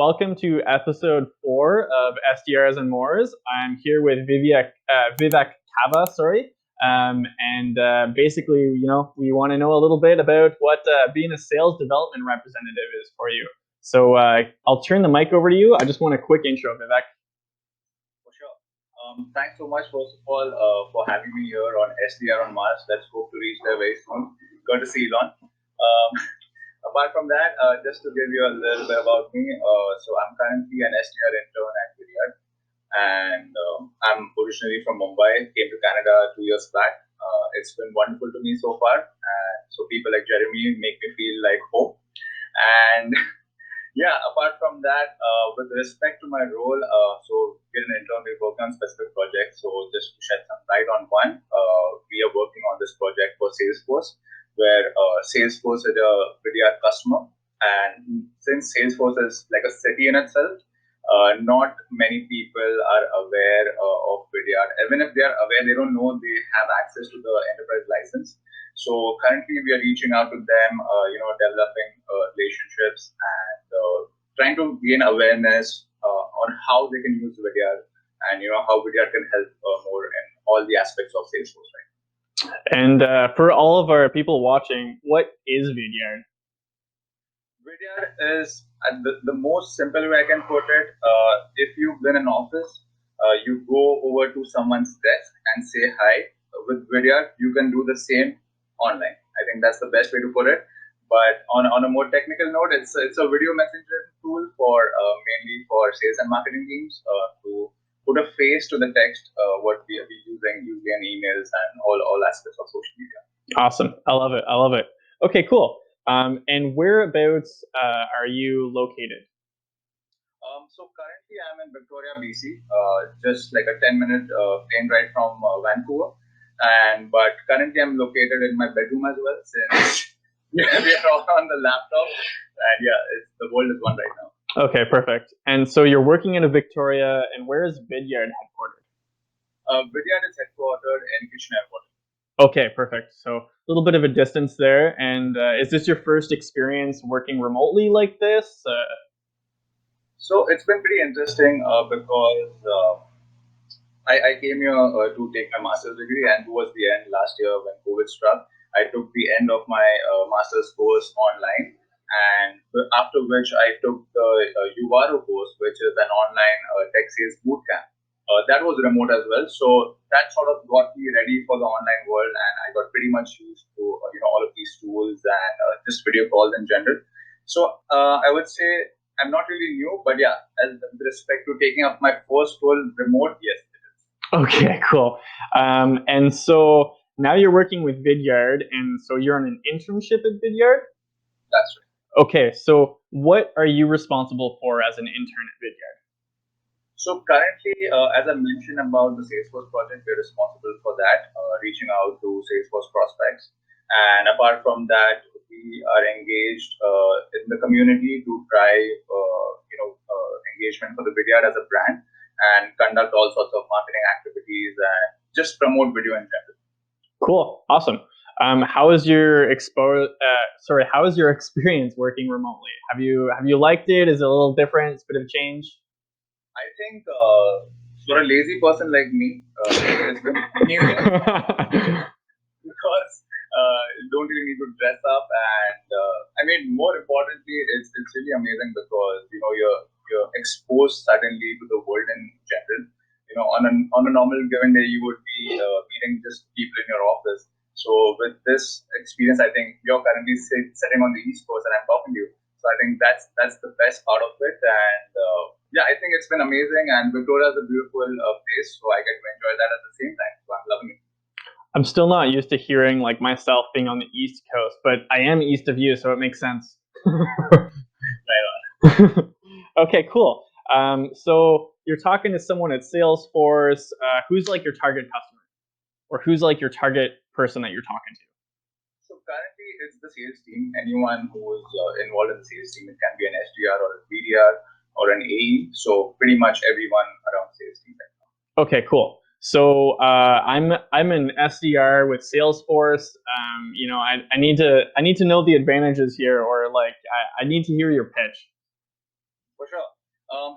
welcome to episode 4 of SDRs and Mores. I'm here with Vivek Kava, and basically, we want to know a little bit about what being a sales development representative is for you. So I'll turn the mic over to you. I just want a quick intro, Vivek. For sure. Thanks so much, first of all, for having me here on SDR on Mars. Let's hope to reach there very soon. Good to see you, Elon. Apart from that, just to give you a little bit about me, so I'm currently an SDR intern at Vidyard, and I'm originally from Mumbai, came to Canada 2 years back. It's been wonderful to me so far, and so people like Jeremy make me feel like home. And yeah, apart from that, with respect to my role, so we're an intern, we're working on specific projects. So just to shed some light on one, we are working on this project for Salesforce, where Salesforce is a Vidyard customer. And since Salesforce is like a city in itself, not many people are aware of Vidyard. Even if they are aware, they don't know they have access to the enterprise license. So currently we are reaching out to them, developing relationships and trying to gain awareness on how they can use Vidyard and how Vidyard can help more in all the aspects of Salesforce, right? And for all of our people watching, what is Vidyard? Vidyard is the most simple way I can put it. If you've been in office, you go over to someone's desk and say hi. With Vidyard, you can do the same online. I think that's the best way to put it. But on a more technical note, it's a video messaging tool for mainly for sales and marketing teams to put a face to the text, what we are using usually in emails and all aspects of social media. Awesome. I love it. Okay, cool. And whereabouts are you located? So currently I'm in Victoria, BC, just like a 10-minute plane ride from Vancouver. But currently I'm located in my bedroom as well, since we are all on the laptop. And yeah, the world is one right now. Okay, perfect. And so you're working in Victoria, and where is Vidyard headquartered? Vidyard is headquartered in Kitchener. Okay, perfect. So a little bit of a distance there. And is this your first experience working remotely like this? So it's been pretty interesting because I came here to take my master's degree, and towards the end last year when COVID struck, I took the end of my master's course online. And after which I took the UVARO course, which is an online tech sales bootcamp. That was remote as well, so that sort of got me ready for the online world, and I got pretty much used to all of these tools and just video calls in general. So I would say I'm not really new, but yeah, as with respect to taking up my first role remote, yes, it is. Okay, cool. And so now you're working with Vidyard, and so you're on an internship at Vidyard? That's right. Okay, so what are you responsible for as an intern at Vidyard? So currently, as I mentioned about the Salesforce project, we're responsible for that, reaching out to Salesforce prospects. And apart from that, we are engaged in the community to drive, engagement for the Vidyard as a brand and conduct all sorts of marketing activities and just promote video in general. Cool, awesome. How is your How is your experience working remotely? Have you liked it? Is it a little different? It's a bit of change. I think for a lazy person like me, it's been amazing because you don't really need to dress up, and more importantly, it's really amazing because you're exposed suddenly to the world in general. On a normal given day, you would be meeting just people in your office. So with this experience, I think you're currently sitting on the East Coast and I'm talking to you. So I think that's the best part of it. And yeah, I think it's been amazing. And Victoria is a beautiful place, so I get to enjoy that at the same time. So I'm loving it. I'm still not used to hearing like myself being on the East Coast, but I am east of you, so it makes sense. Right on. Okay, cool. So you're talking to someone at Salesforce. Who's like your target customer, or who's like your target person that you're talking to? So currently, it's the sales team. Anyone who is involved in the sales team, it can be an SDR or a BDR or an AE. So pretty much everyone around sales team right now. Okay, cool. So I'm an SDR with Salesforce. I need to know the advantages here, or like I need to hear your pitch. For sure.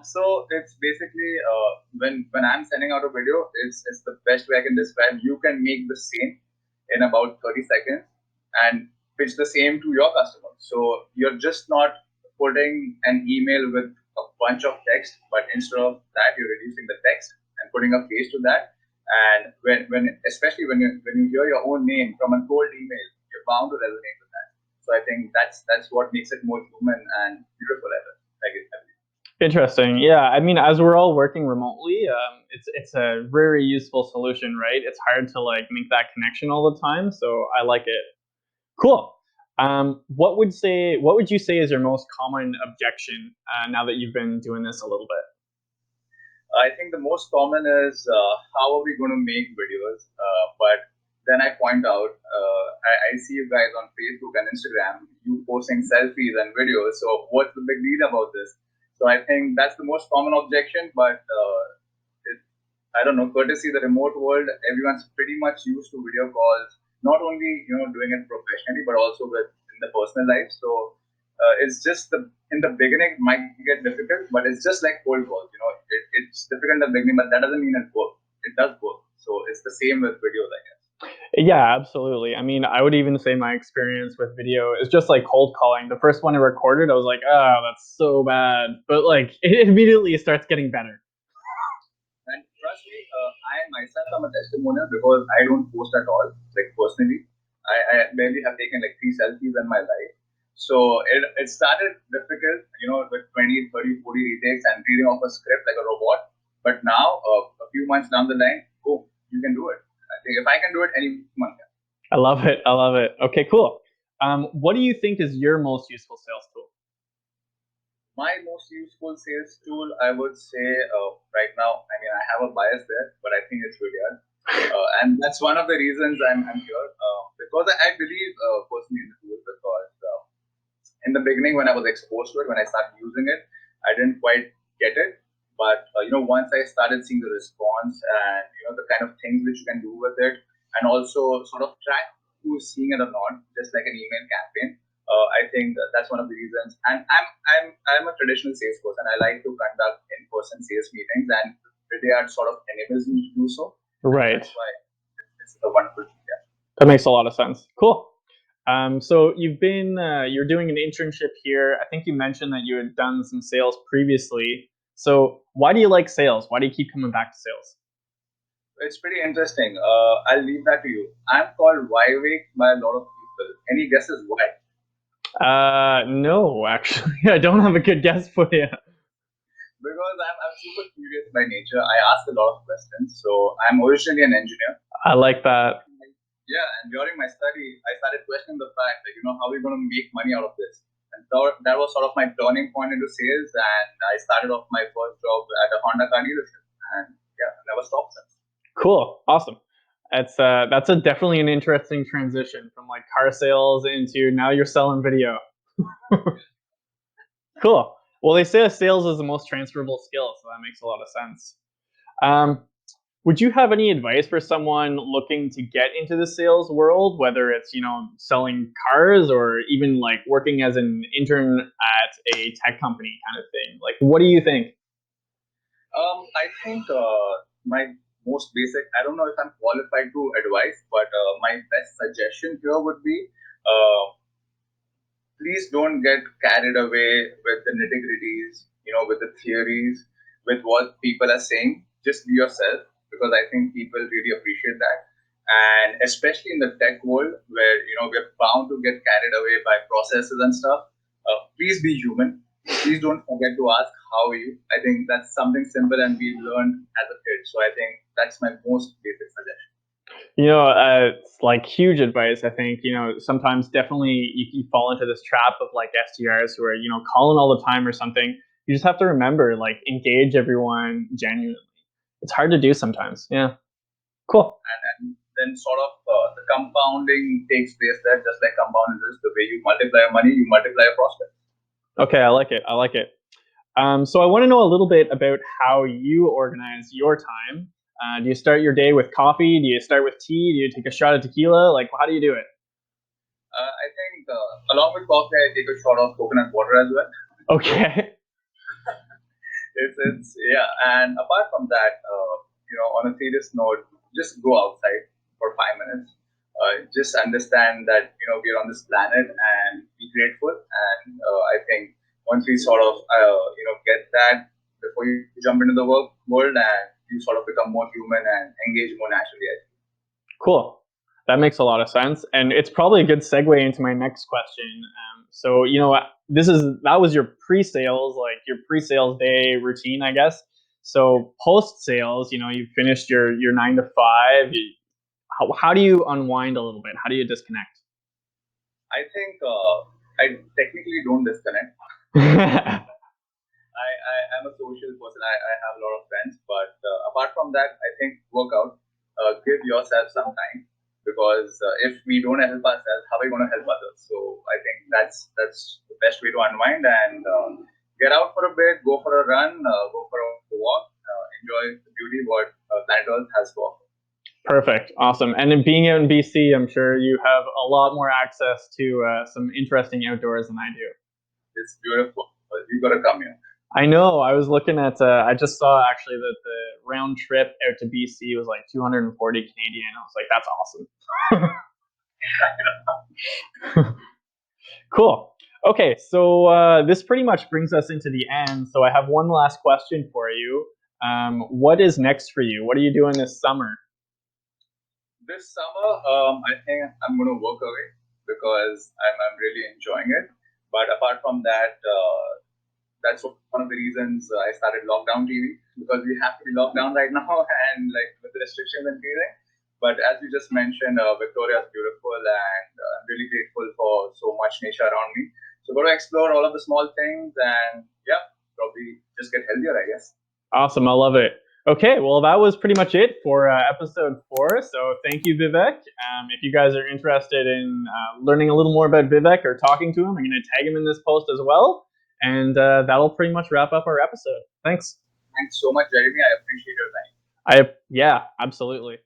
So it's basically when I'm sending out a video, it's the best way I can describe. You can make the same in about 30 seconds and pitch the same to your customer. So you're just not putting an email with a bunch of text, but instead of that, you're reducing the text and putting a face to that. And when especially when you hear your own name from a cold email, you're bound to resonate with that. So I think that's what makes it more human and beautiful. I believe. Interesting. Yeah, I mean, as we're all working remotely, it's a very useful solution, right? It's hard to like make that connection all the time, so I like it. Cool. What would you say is your most common objection now that you've been doing this a little bit? I think the most common is how are we going to make videos? But then I point out, I see you guys on Facebook and Instagram, you posting selfies and videos. So what's the big deal about this? So I think that's the most common objection. But it, I don't know, courtesy the remote world, everyone's pretty much used to video calls. Not only doing it professionally, but also with in the personal life. So it's just in the beginning it might get difficult, but it's just like cold calls. It's difficult in the beginning, but that doesn't mean it works. It does work. So it's the same with videos, I guess. Yeah, absolutely. I mean, I would even say my experience with video is just like cold calling. The first one I recorded, I was like, "Oh, that's so bad," but like it immediately starts getting better. And trust me, I myself am a testimonial because I don't post at all, like personally. I barely have taken like 3 selfies in my life. So it started difficult, with 20, 30, 40 retakes and reading off a script like a robot. But now, a few months down the line, oh, you can do it. I think if I can do it, anyone can. I love it. I love it. Okay, cool. What do you think is your most useful sales tool? My most useful sales tool, I would say, right now, I mean, I have a bias there, but I think it's Vidyard. And that's one of the reasons I'm here, because I believe personally in the tool, because in the beginning when I was exposed to it, when I started using it, I didn't quite get it. But once I started seeing the response and the kind of things which you can do with it, and also sort of track who's seeing it or not, just like an email campaign. I think that's one of the reasons. And I'm a traditional salesperson. I like to conduct in-person sales meetings, and they are sort of enables me to do so. Right. That's why it's a wonderful thing. Yeah. That makes a lot of sense. Cool. So you're doing an internship here. I think you mentioned that you had done some sales previously. So why do you like sales? Why do you keep coming back to sales? It's pretty interesting. I'll leave that to you. I'm called Vivek by a lot of people. Any guesses why? No, actually, I don't have a good guess for you. Because I'm super curious by nature. I ask a lot of questions. So I'm originally an engineer. I like that. Yeah, and during my study, I started questioning the fact that, how are we going to make money out of this? And that was sort of my turning point into sales. And I started off my first job at a Honda car dealership. And yeah, never stopped since. Cool, awesome. That's definitely an interesting transition from like car sales into now you're selling video. Cool. Well, they say sales is the most transferable skill, so that makes a lot of sense. Um, would you have any advice for someone looking to get into the sales world, whether it's selling cars or even like working as an intern at a tech company kind of thing? Like, what do you think? I think my most basic, I don't know if I'm qualified to advise, but my best suggestion here would be please don't get carried away with the nitty gritties, with the theories, with what people are saying. Just be yourself because I think people really appreciate that. And especially in the tech world where, we're bound to get carried away by processes and stuff, please be human. Please don't forget to ask, how are you? I think that's something simple and we learned as a kid. So I think that's my most basic suggestion. It's like huge advice. I think sometimes definitely you fall into this trap of like SDRs who are calling all the time or something. You just have to remember like engage everyone genuinely. It's hard to do sometimes. Yeah. Cool. And then sort of the compounding takes place there, just like compound interest. The way you multiply your money, you multiply your prospects. Okay, I like it. I like it. So I want to know a little bit about how you organize your time. Do you start your day with coffee? Do you start with tea? Do you take a shot of tequila? Like, how do you do it? I think along with coffee, I take a shot of coconut water as well. Okay. It's yeah. And apart from that, on a serious note, just go outside for 5 minutes. Just understand that we're on this planet and be grateful. And I think once we sort of get that before you jump into the work world and you sort of become more human and engage more naturally. Cool. That makes a lot of sense, and it's probably a good segue into my next question. So, that was your pre-sales, like your pre-sales day routine, I guess. So, post-sales, you finished your 9 to 5. How do you unwind a little bit? How do you disconnect? I think I technically don't disconnect. I'm a social person. I have a lot of friends, but apart from that, I think workout. Give yourself some time because if we don't help ourselves, how are we going to help others? So I think that's the best way to unwind and get out for a bit, go for a run, go for a walk, enjoy the beauty what planet Earth has to offer. Perfect. Awesome. And in being out in BC, I'm sure you have a lot more access to some interesting outdoors than I do. It's beautiful. You've got to come here. I know. I was looking at. I just saw actually that the round trip out to BC was like 240 Canadian. I was like, that's awesome. Cool. Okay, so this pretty much brings us into the end. So I have one last question for you. What is next for you? What are you doing this summer? This summer, I think I'm going to work away because I'm really enjoying it. But apart from that, that's one of the reasons I started lockdown TV because we have to be locked down right now and like with the restrictions and everything. But as you just mentioned, Victoria is beautiful and I'm really grateful for so much nature around me. So go to explore all of the small things and yeah, probably just get healthier, I guess. Awesome. I love it. Okay, well, that was pretty much it for episode 4. So thank you, Vivek. If you guys are interested in learning a little more about Vivek or talking to him, I'm going to tag him in this post as well. And that'll pretty much wrap up our episode. Thanks. Thanks so much, Jeremy. I appreciate your time. Yeah, absolutely.